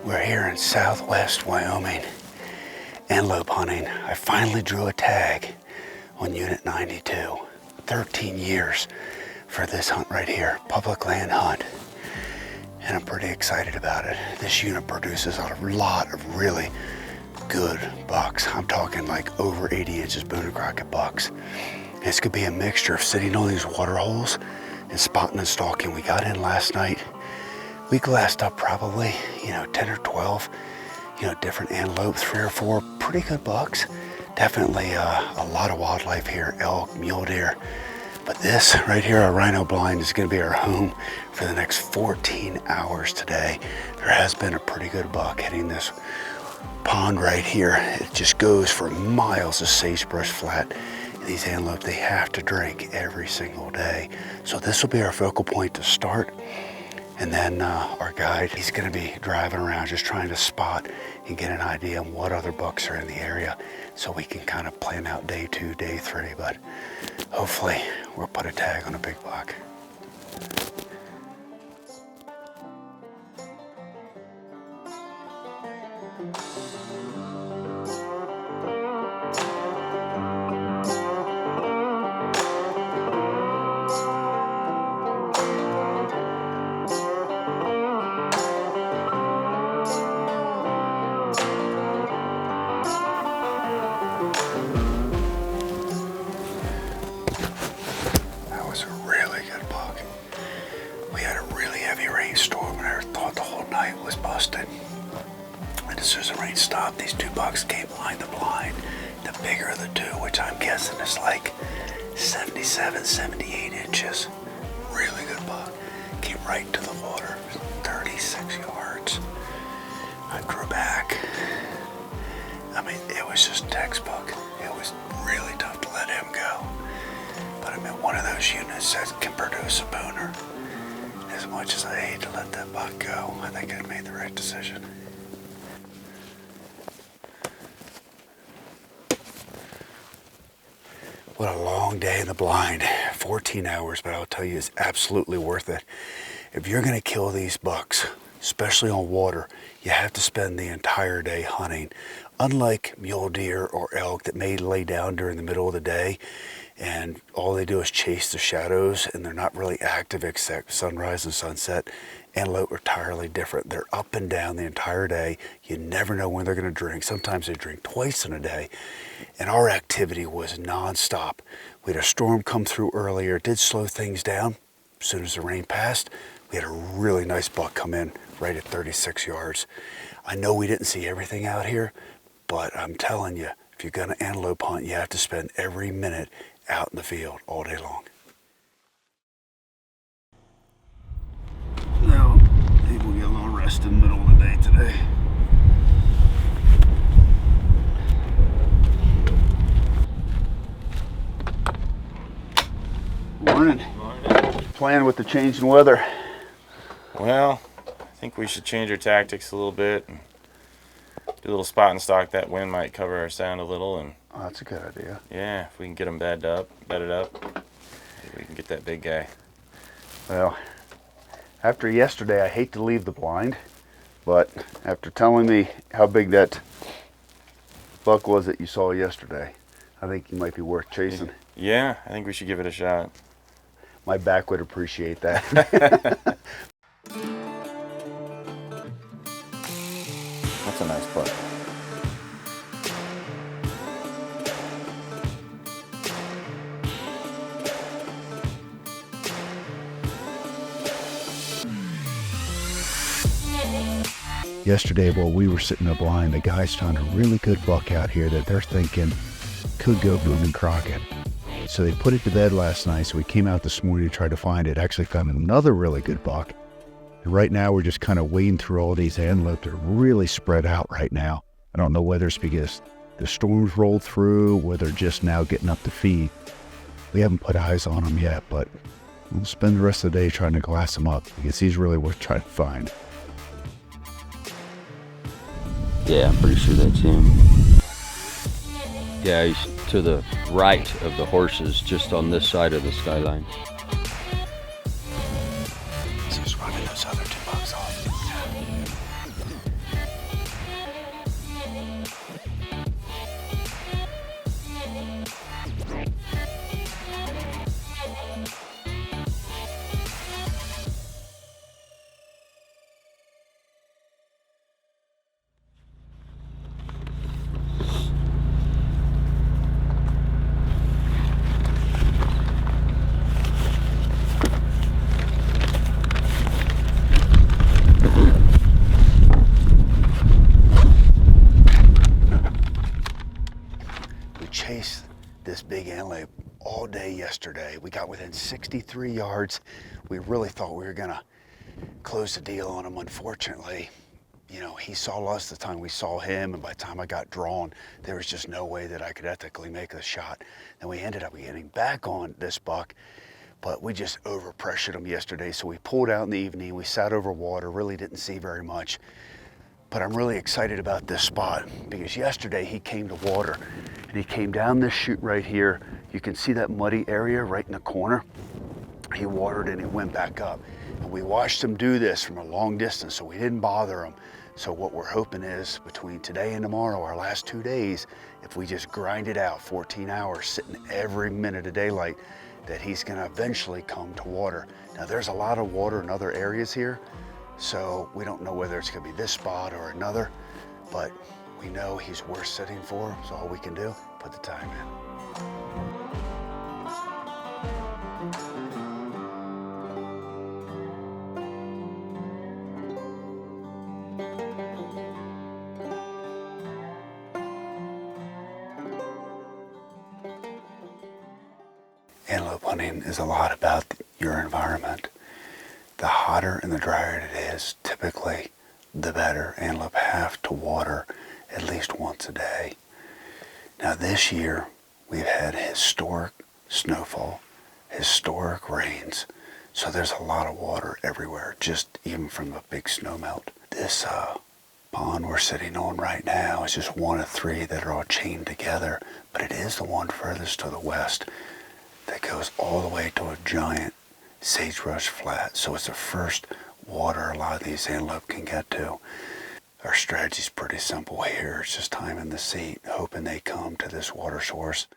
We're here in Southwest Wyoming, antelope hunting. I finally drew a tag on Unit 92. 13 years for this hunt right here, public land hunt. And I'm pretty excited about it. This unit produces a lot of really good bucks. I'm talking like over 80 inches Boone and Crockett bucks. This could be a mixture of sitting on these water holes and spotting and stalking. We got in last night. We glassed up probably, 10 or 12, different antelope, 3 or 4 pretty good bucks. Definitely a lot of wildlife here, elk, mule deer. But this right here, our rhino blind, is gonna be our home for the next 14 hours today. There has been a pretty good buck hitting this pond right here. It just goes for miles of sagebrush flat. And these antelope, they have to drink every single day. So this will be our focal point to start. And then our guide, he's gonna be driving around just trying to spot and get an idea on what other bucks are in the area so we can kind of plan out day 2, day 3. But hopefully we'll put a tag on a big buck. Storm, and I thought the whole night was busted. And as soon as the rain stopped, these 2 bucks came behind the blind. The bigger of the 2, which I'm guessing is like 77, 78 inches. Really good buck. Came right to the water, 36 yards. I drew back. I mean, it was just textbook. It was really tough to let him go. But I'm in one of those units that can produce a booner. As much as I hate to let that buck go, I think I made the right decision. What a long day in the blind. 14 hours, but I'll tell you, it's absolutely worth it. If you're gonna kill these bucks, especially on water, you have to spend the entire day hunting. Unlike mule deer or elk that may lay down during the middle of the day, and all they do is chase the shadows and they're not really active except sunrise and sunset. Antelope are entirely different. They're up and down the entire day. You never know when they're gonna drink. Sometimes they drink twice in a day. And our activity was nonstop. We had a storm come through earlier. It did slow things down. As soon as the rain passed, we had a really nice buck come in right at 36 yards. I know we didn't see everything out here, but I'm telling you, if you're gonna antelope hunt, you have to spend every minute out in the field all day long. Now, maybe we'll get a little rest in the middle of the day today. Morning. Morning. Playing with the change in weather. Well, I think we should change our tactics a little bit. And do a little spot and stalk. That wind might cover our sound a little, and oh, that's a good idea. Yeah, if we can get them bedded up, maybe we can get that big guy. Well, after yesterday, I hate to leave the blind, but after telling me how big that buck was that you saw yesterday, I think he might be worth chasing. Yeah, I think we should give it a shot. My back would appreciate that. That's a nice buck. Yesterday, while we were sitting in the blind, the guys found a really good buck out here that they're thinking could go Boone and Crockett. So they put it to bed last night, so we came out this morning to try to find it. Actually found another really good buck. And right now, we're just kind of wading through all these antelope. They're really spread out right now. I don't know whether it's because the storms rolled through, or they're just now getting up to feed. We haven't put eyes on them yet, but we'll spend the rest of the day trying to glass them up because he's really worth trying to find. Yeah, I'm pretty sure that's him. Yeah, he's to the right of the horses, just on this side of the skyline. So he's running those other 2 bucks off. all day yesterday. We got within 63 yards. We really thought we were gonna close the deal on him. Unfortunately, you know, he saw us the time we saw him, and by the time I got drawn, there was just no way that I could ethically make the shot. And we ended up getting back on this buck, but we just overpressured him yesterday. So we pulled out in the evening, we sat over water, really didn't see very much. But I'm really excited about this spot because yesterday he came to water and he came down this chute right here. You can see that muddy area right in the corner. He watered and he went back up. And we watched him do this from a long distance, so we didn't bother him. So what we're hoping is between today and tomorrow, our last 2 days, if we just grind it out 14 hours, sitting every minute of daylight, that he's gonna eventually come to water. Now there's a lot of water in other areas here, so we don't know whether it's gonna be this spot or another, but we know he's worth sitting for, so all we can do, put the time in. Antelope hunting is a lot about your environment. The hotter and the drier it is, typically the better. Antelope have to water at least once a day. Now this year, we've had historic snowfall, historic rains, so there's a lot of water everywhere, just even from the big snow melt. This pond we're sitting on right now is just one of 3 that are all chained together, but it is the one furthest to the west that goes all the way to a giant sagebrush flat. So it's the first water a lot of these antelope can get to. Our strategy's pretty simple here. It's just timing the seat, hoping they come to this water source.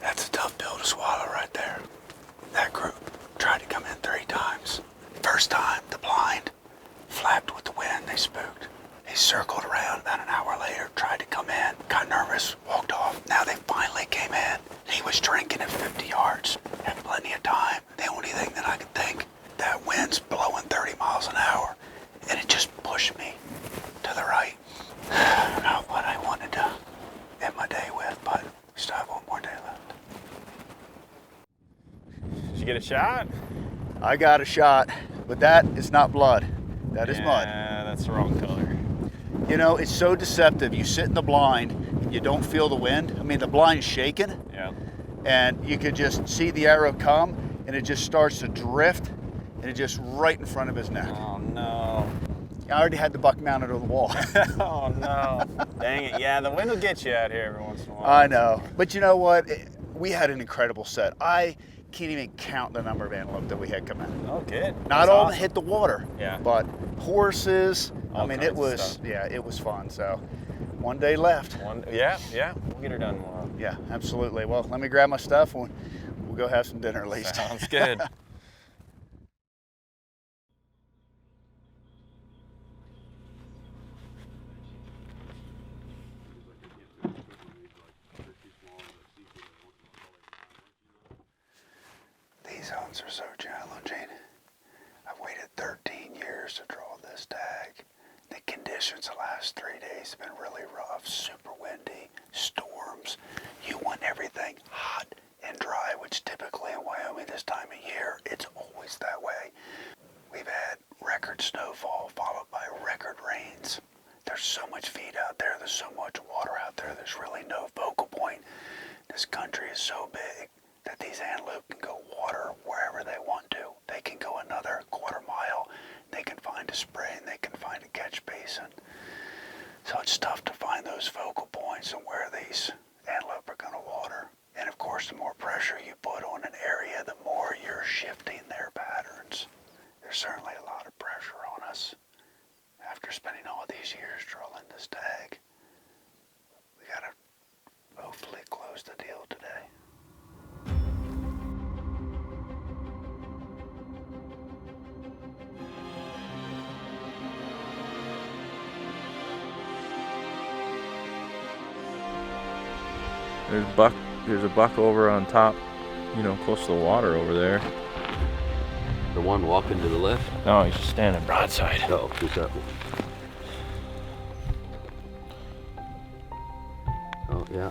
That's a tough pill to swallow right there. That group tried to come in 3 times. First time, the blind flapped with the wind, they spooked. They circled around about an hour later, tried to come in, got nervous, walked off. Now they finally came in. He was drinking at 50 yards, had plenty of time. The only thing that I could think, that wind's blowing 30 miles an hour, and it just pushed me to the right. Not what I wanted to end my day with, but we still have 1 more day left. Did you get a shot? I got a shot, but that is not blood. That is mud. Yeah, that's the wrong color. You know, it's so deceptive. You sit in the blind, and you don't feel the wind. I mean, the blind's shaking, Yeah. and you could just see the arrow come, and it just starts to drift, and it just right in front of his neck. Oh no. I already had the buck mounted on the wall. Oh no. Dang it. Yeah, the wind will get you out here every once in a while. I know. But you know what? We had an incredible set. I can't even count the number of antelope that we had come in. Oh, good. Not That's all awesome. hit the water, Yeah. but horses. All I mean, kinds it of was, stuff. yeah, it was fun. So 1 day left. Yeah. We'll get her done tomorrow. Yeah, absolutely. Well, let me grab my stuff and we'll go have some dinner at least. Sounds good. These hunts are so challenging. I've waited 13 years to draw this tag. The conditions the last 3 days have been really rough, super windy, storms. You want everything hot and and dry, which typically in Wyoming this time of year, it's always that way. We've had record snowfall followed by record rains. There's so much feed out there. There's so much water out there. There's really no focal point. This country is so big that these antelope can go water wherever they want to. They can go another quarter-mile. They can find a spring. They can find a catch basin. So it's tough to find those focal points and where these antelope are going to water. And of course, the more pressure you put on an area, the more you're shifting their patterns. There's certainly a lot of pressure on us. After spending all these years drilling this tag, we got to hopefully close the deal today. There's a buck over on top, close to the water over there. The one walking to the left? No, he's just standing broadside. Oh, who's that one? Oh, yeah.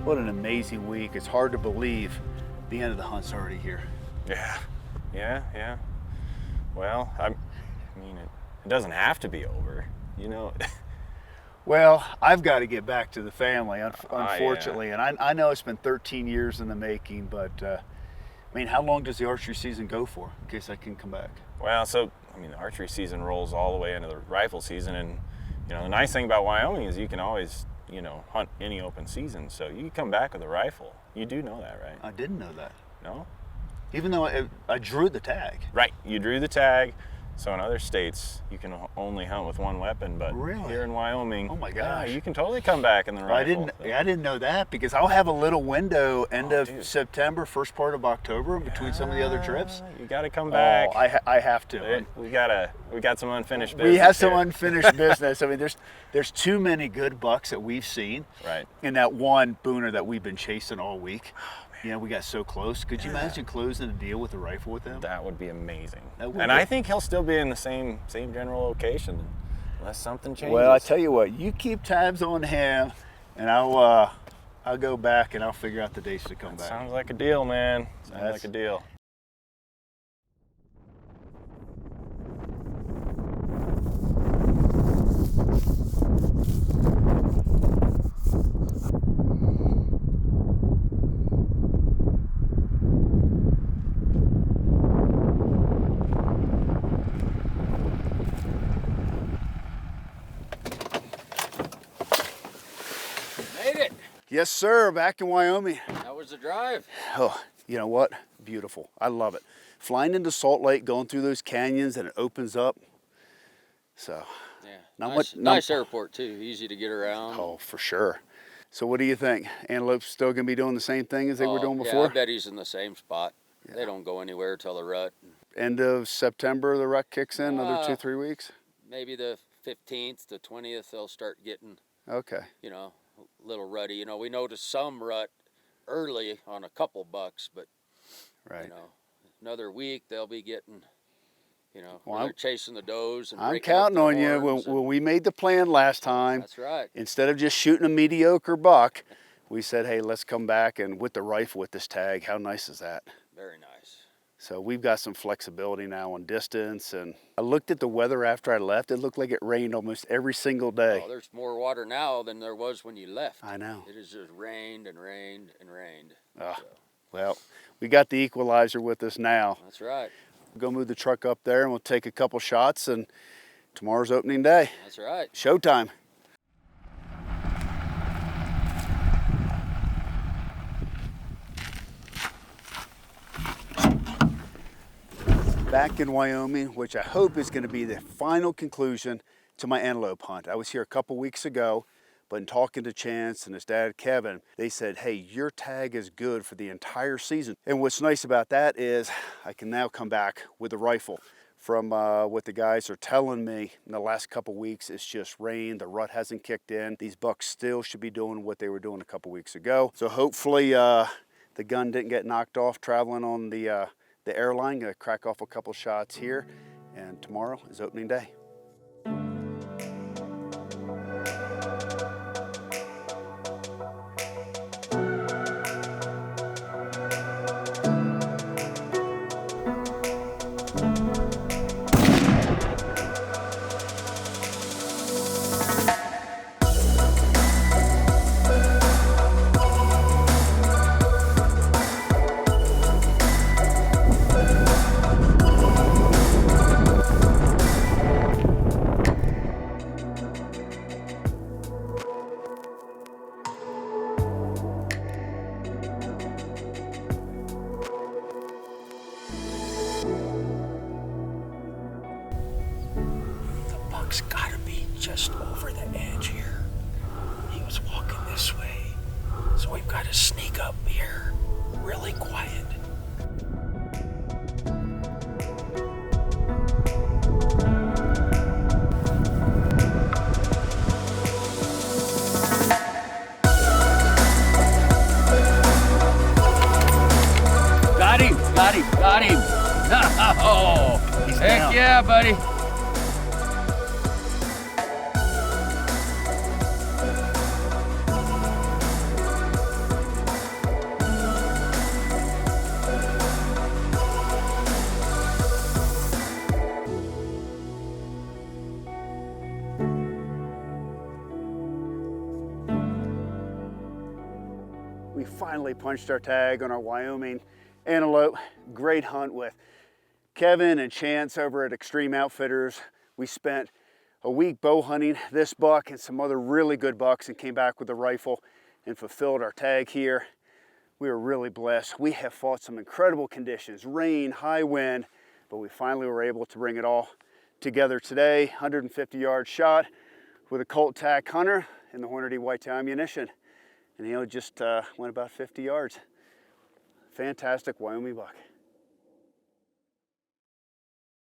What an amazing week. It's hard to believe the end of the hunt's already here. Yeah. Well, I mean, it doesn't have to be over, Well, I've got to get back to the family, unfortunately. Yeah. And I know it's been 13 years in the making, but how long does the archery season go for, in case I can come back? Well, the archery season rolls all the way into the rifle season, and the nice thing about Wyoming is you can always hunt any open season, so you can come back with a rifle. You do know that, right? I didn't know that. No? Even though I drew the tag. Right, you drew the tag. So in other states, you can only hunt with one weapon, but really? Here in Wyoming, oh my gosh, you can totally come back in the rifle. I didn't know that, because I'll have a little window end of September, first part of October between some of the other trips. You got to come back. Oh, I have to. We got some unfinished business. We have some unfinished business. There's too many good bucks that we've seen. Right. And that one booner that we've been chasing all week. We got so close. Could you imagine closing a deal with a rifle with him? That would be amazing. I think he'll still be in the same general location, unless something changes. Well, I tell you what, you keep tabs on him, and I'll go back and I'll figure out the dates to come back. Sounds like a deal, man. Sounds like a deal. Yes, sir. Back in Wyoming. How was the drive? Oh, you know what? Beautiful. I love it. Flying into Salt Lake, going through those canyons, and it opens up. So, yeah, nice airport too. Easy to get around. Oh, for sure. So, what do you think? Antelope's still going to be doing the same thing as they were doing before? Yeah, I bet he's in the same spot. Yeah. They don't go anywhere till the rut. End of September, the rut kicks in. Another 2-3 weeks. Maybe the 15th, the 20th, they'll start getting. Okay. Little rutty. We noticed some rut early on a couple bucks, but another week they'll be getting, they're chasing the does. And I'm counting on you. When we made the plan last time, that's right. Instead of just shooting a mediocre buck, we said, hey, let's come back and with the rifle with this tag. How nice is that? Very nice. So we've got some flexibility now on distance, and I looked at the weather after I left. It looked like it rained almost every single day. Oh, there's more water now than there was when you left. I know. It has just rained and rained and rained. Well, we got the equalizer with us now. That's right. We'll go move the truck up there and we'll take a couple shots, and tomorrow's opening day. That's right. Showtime. Back in Wyoming, which I hope is going to be the final conclusion to my antelope hunt. I was here a couple weeks ago, but in talking to Chance and his dad, Kevin, they said, hey, your tag is good for the entire season. And what's nice about that is I can now come back with a rifle. From what the guys are telling me in the last couple weeks, it's just rain, the rut hasn't kicked in. These bucks still should be doing what they were doing a couple weeks ago. So hopefully the gun didn't get knocked off traveling on the airline. Gonna crack off a couple shots here, and tomorrow is opening day. Buck's gotta be just over the edge here. He was walking this way, so we've got to sneak up here really quiet. Got him. Oh, heck yeah, buddy. We finally punched our tag on our Wyoming antelope. Great hunt with Kevin and Chance over at Extreme Outfitters. We spent a week bow hunting this buck and some other really good bucks and came back with a rifle and fulfilled our tag here. We were really blessed. We have fought some incredible conditions, rain, high wind, but we finally were able to bring it all together today. 150-yard shot with a Colt tack hunter and the Hornady whitetail ammunition. And just went about 50 yards. Fantastic Wyoming buck.